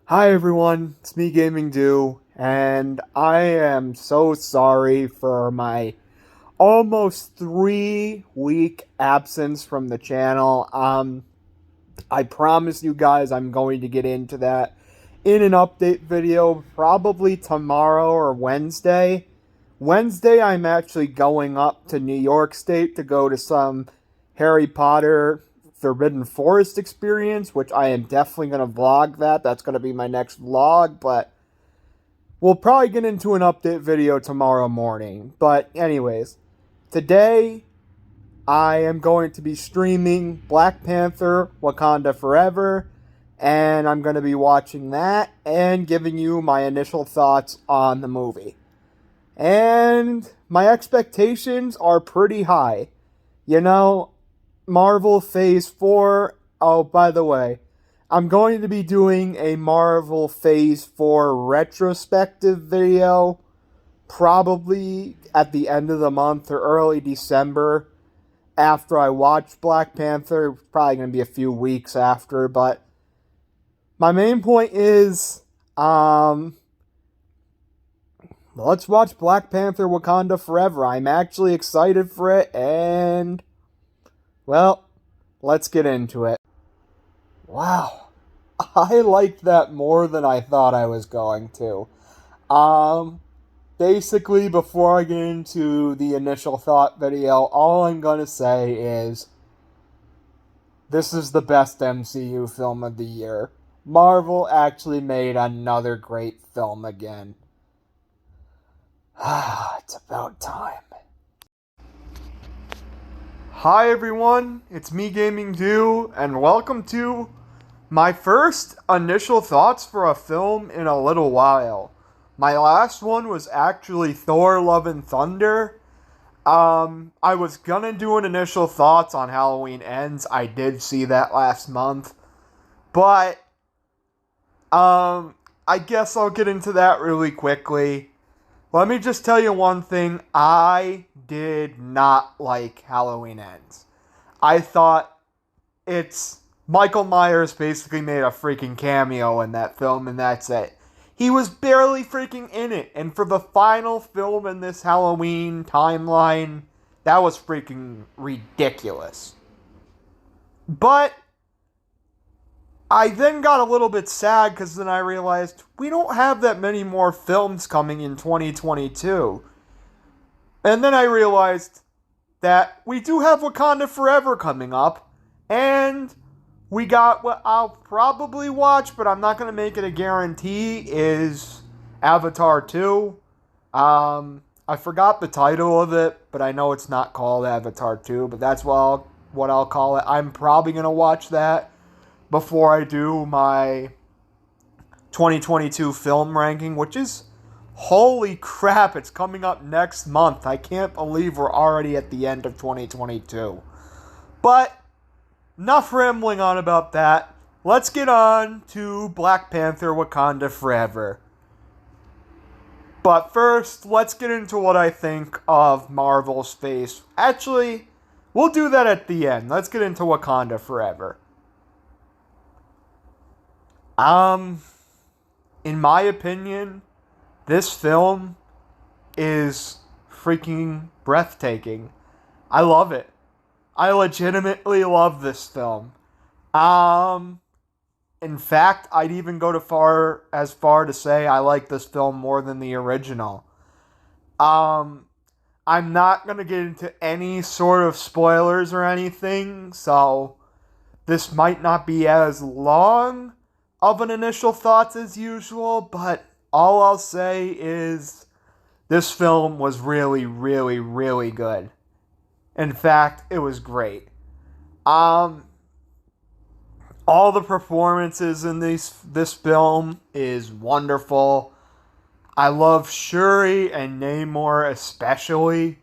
Hi everyone, it's me Gaming Do, and I am so sorry for my almost 3 week absence from the channel. I promise you guys I'm going to get into that in an update video probably tomorrow or Wednesday. Wednesday, I'm actually going up to New York State to go to some Harry Potter Forbidden Forest experience, which I am definitely going to vlog that. That's going to be my next vlog, but we'll probably get into an update video tomorrow morning. But, anyways, today I am going to be streaming Black Panther Wakanda Forever, and I'm going to be watching that and giving you my initial thoughts on the movie. And my expectations are pretty high. You know, Marvel Phase 4. Oh, by the way, I'm going to be doing a Marvel Phase 4 retrospective video probably at the end of the month or early December after I watch Black Panther. Probably going to be a few weeks after, but my main point is, let's watch Black Panther Wakanda Forever. I'm actually excited for it, and, well, let's get into it. Wow. I liked that more than I thought I was going to. Um, Basically, before I get into the initial thought video, all I'm gonna say is this is the best MCU film of the year. Marvel actually made another great film again. It's about time. Hi everyone, it's me Gaming Do, and welcome to my first initial thoughts for a film in a little while. My last one was actually Thor Love and Thunder. I was gonna do an initial thoughts on Halloween Ends. I did see that last month. But, I guess I'll get into that really quickly. Let me just tell you one thing. I did not like Halloween Ends. I thought it's Michael Myers basically made a freaking cameo in that film, and that's it. He was barely freaking in it, and for the final film in this Halloween timeline, that was freaking ridiculous. But I then got a little bit sad because then I realized we don't have that many more films coming in 2022. And then I realized that we do have Wakanda Forever coming up, and we got what I'll probably watch, but I'm not going to make it a guarantee, is Avatar 2. I forgot the title of it, but I know it's not called Avatar 2, but that's what I'll call it. I'm probably going to watch that before I do my 2022 film ranking, which is, holy crap, it's coming up next month. I can't believe we're already at the end of 2022. But enough rambling on about that. Let's get on to Black Panther Wakanda Forever. But first, let's get into what I think of Marvel's Phase. Actually, we'll do that at the end. Let's get into Wakanda Forever. In my opinion, this film is freaking breathtaking. I love it. I legitimately love this film. In fact, I'd even go as far to say I like this film more than the original. I'm not gonna get into any sort of spoilers or anything, so this might not be as long of an initial thoughts as usual, but all I'll say is this film was really, really, really good. In fact, it was great. All the performances in this film is wonderful. I love Shuri and Namor especially.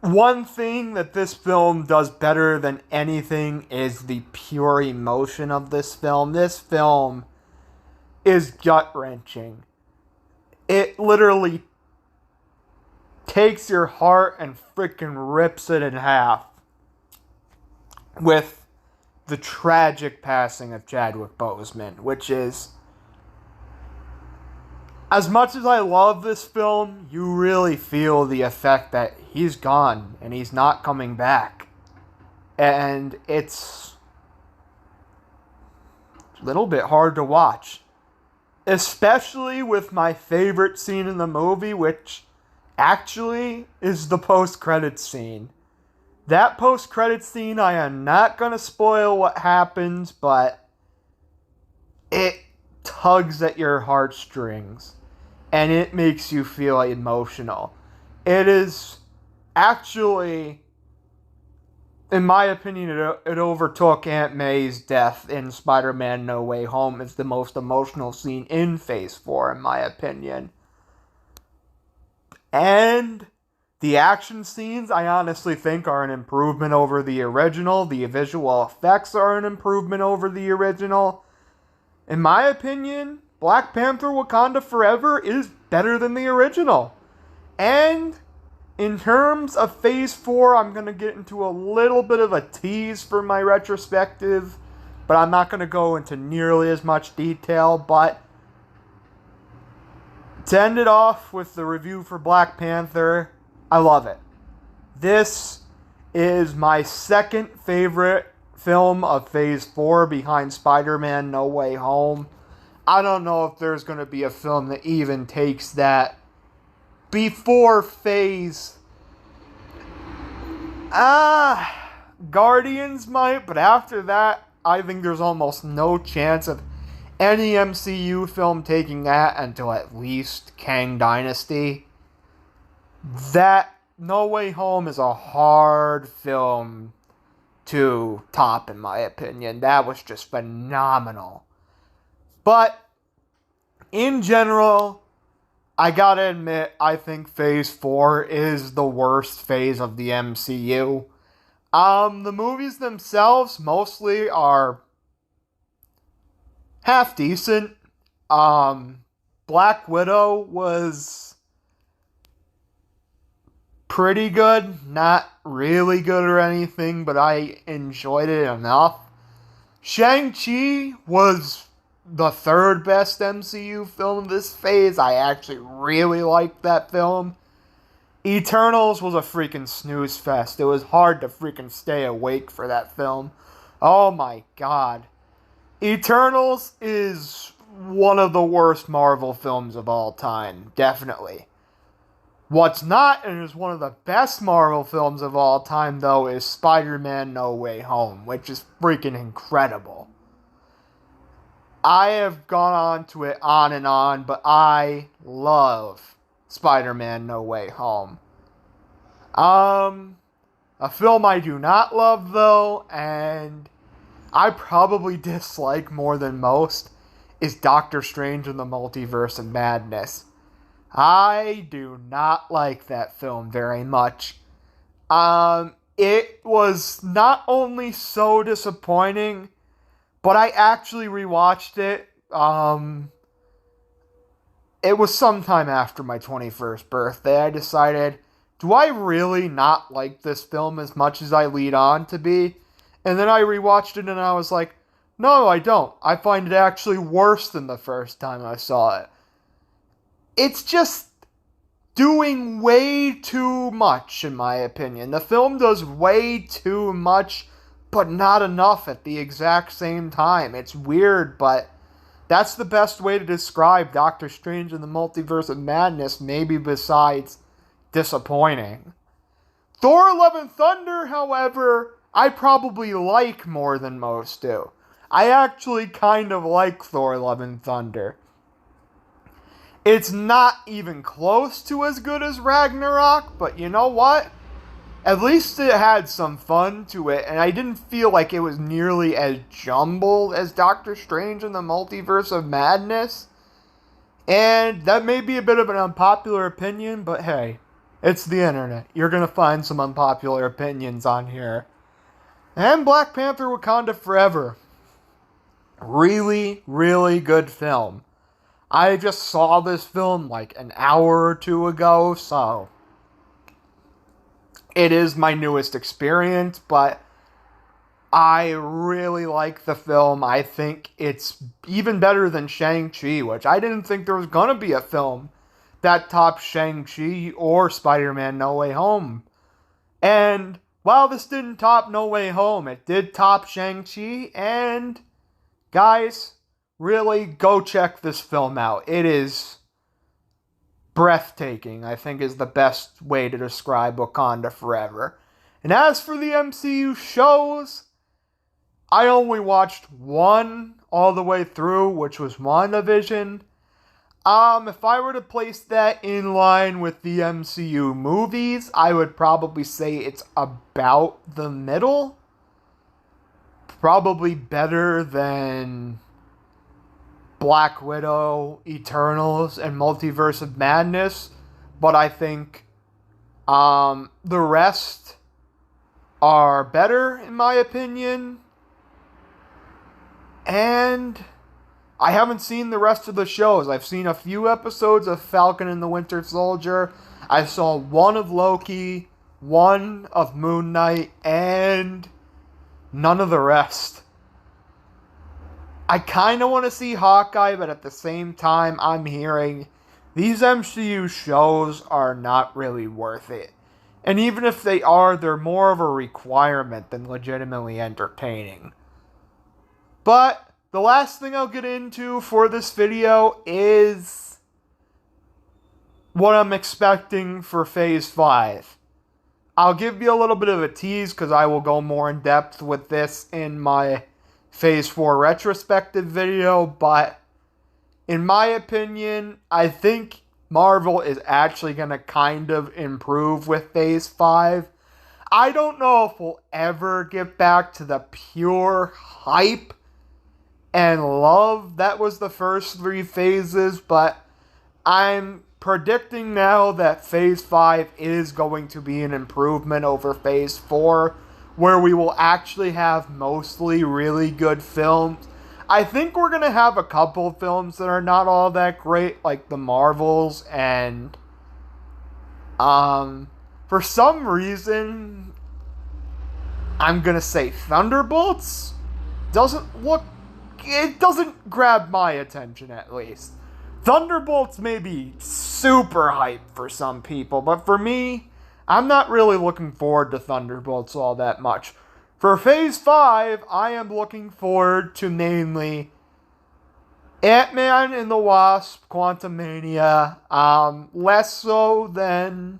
One thing that this film does better than anything is the pure emotion of this film. This film is gut-wrenching. It literally takes your heart and freaking rips it in half with the tragic passing of Chadwick Boseman, which is, as much as I love this film, you really feel the effect that he's gone and he's not coming back. And it's a little bit hard to watch. Especially with my favorite scene in the movie, which actually is the post-credits scene. That post-credits scene, I am not going to spoil what happens, but it tugs at your heartstrings. And it makes you feel emotional. It is actually, in my opinion, it overtook Aunt May's death in Spider-Man No Way Home as the most emotional scene in Phase 4, in my opinion. And the action scenes, I honestly think, are an improvement over the original. The visual effects are an improvement over the original. In my opinion, Black Panther Wakanda Forever is better than the original. And in terms of Phase 4, I'm going to get into a little bit of a tease for my retrospective, but I'm not going to go into nearly as much detail. But to end it off with the review for Black Panther, I love it. This is my second favorite film of Phase 4 behind Spider-Man No Way Home. I don't know if there's going to be a film that even takes that before Phase... Guardians might, but after that, I think there's almost no chance of any MCU film taking that until at least Kang Dynasty. That No Way Home is a hard film to top, in my opinion. That was just phenomenal. But, in general, I gotta admit, I think Phase 4 is the worst phase of the MCU. The movies themselves mostly are half decent. Black Widow was pretty good. Not really good or anything, but I enjoyed it enough. Shang-Chi was the third best MCU film of this phase. I actually really liked that film. Eternals was a freaking snooze fest. It was hard to freaking stay awake for that film. Oh my god. Eternals is one of the worst Marvel films of all time. Definitely. What's not, and is one of the best Marvel films of all time, though, is Spider-Man No Way Home, which is freaking incredible. I have gone on to it on and on, but I love Spider-Man No Way Home. A film I do not love, though, and I probably dislike more than most, is Doctor Strange in the Multiverse of Madness. I do not like that film very much. It was not only so disappointing, but I actually rewatched it. It was sometime after my 21st birthday. I decided, do I really not like this film as much as I lead on to be? And then I rewatched it and I was like, no, I don't. I find it actually worse than the first time I saw it. It's just doing way too much, in my opinion. The film does way too much, but not enough at the exact same time. It's weird, but that's the best way to describe Doctor Strange in the Multiverse of Madness, maybe besides disappointing. Thor: Love and Thunder, however, I probably like more than most do. I actually kind of like Thor: Love and Thunder. It's not even close to as good as Ragnarok, but you know what? At least it had some fun to it, and I didn't feel like it was nearly as jumbled as Doctor Strange in the Multiverse of Madness. And that may be a bit of an unpopular opinion, but hey, it's the internet. You're going to find some unpopular opinions on here. And Black Panther Wakanda Forever. Really, really good film. I just saw this film like an hour or two ago, so it is my newest experience, but I really like the film. I think it's even better than Shang-Chi, which I didn't think there was going to be a film that topped Shang-Chi or Spider-Man No Way Home. And while this didn't top No Way Home, it did top Shang-Chi. And guys, really go check this film out. It is breathtaking, I think is the best way to describe Wakanda Forever. And as for the MCU shows, I only watched one all the way through, which was WandaVision. If I were to place that in line with the MCU movies, I would probably say it's about the middle. Probably better than Black Widow, Eternals, and Multiverse of Madness. But I think the rest are better, in my opinion. And I haven't seen the rest of the shows. I've seen a few episodes of Falcon and the Winter Soldier. I saw one of Loki, one of Moon Knight, and none of the rest. I kind of want to see Hawkeye, but at the same time, I'm hearing these MCU shows are not really worth it. And even if they are, they're more of a requirement than legitimately entertaining. But the last thing I'll get into for this video is what I'm expecting for Phase 5. I'll give you a little bit of a tease because I will go more in depth with this in my Phase 4 retrospective video, but in my opinion, I think Marvel is actually going to kind of improve with Phase 5. I don't know if we'll ever get back to the pure hype and love that was the first 3 phases, but I'm predicting now that Phase 5 is going to be an improvement over Phase 4, where we will actually have mostly really good films. I think we're going to have a couple films that are not all that great, like the Marvels, and for some reason, I'm going to say Thunderbolts it doesn't grab my attention, at least. Thunderbolts may be super hype for some people, but for me, I'm not really looking forward to Thunderbolts all that much. For Phase 5, I am looking forward to mainly Ant-Man and the Wasp, Quantumania, less so than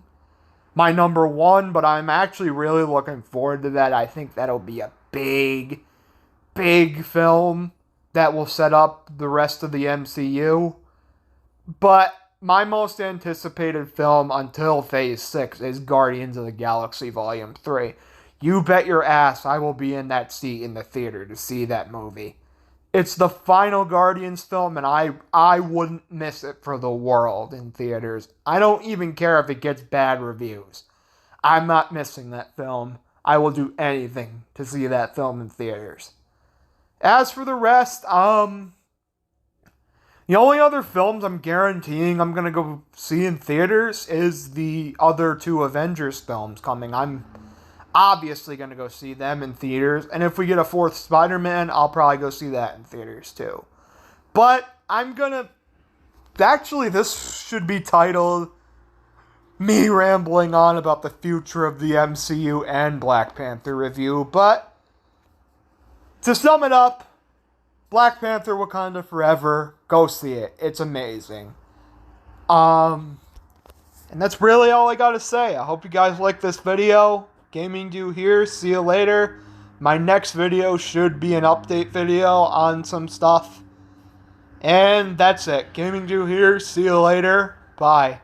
my number 1, but I'm actually really looking forward to that. I think that'll be a big film that will set up the rest of the MCU. But my most anticipated film until Phase 6 is Guardians of the Galaxy Volume 3. You bet your ass I will be in that seat in the theater to see that movie. It's the final Guardians film, and I wouldn't miss it for the world in theaters. I don't even care if it gets bad reviews. I'm not missing that film. I will do anything to see that film in theaters. As for the rest, the only other films I'm guaranteeing I'm going to go see in theaters is the other 2 Avengers films coming. I'm obviously going to go see them in theaters. And if we get a 4th Spider-Man, I'll probably go see that in theaters too. But I'm going to... Actually, this should be titled me rambling on about the future of the MCU and Black Panther review. But to sum it up, Black Panther Wakanda Forever, go see it. It's amazing. And that's really all I gotta say. I hope you guys like this video. Gaming Do here. See you later. My next video should be an update video on some stuff. And that's it. Gaming Do here. See you later. Bye.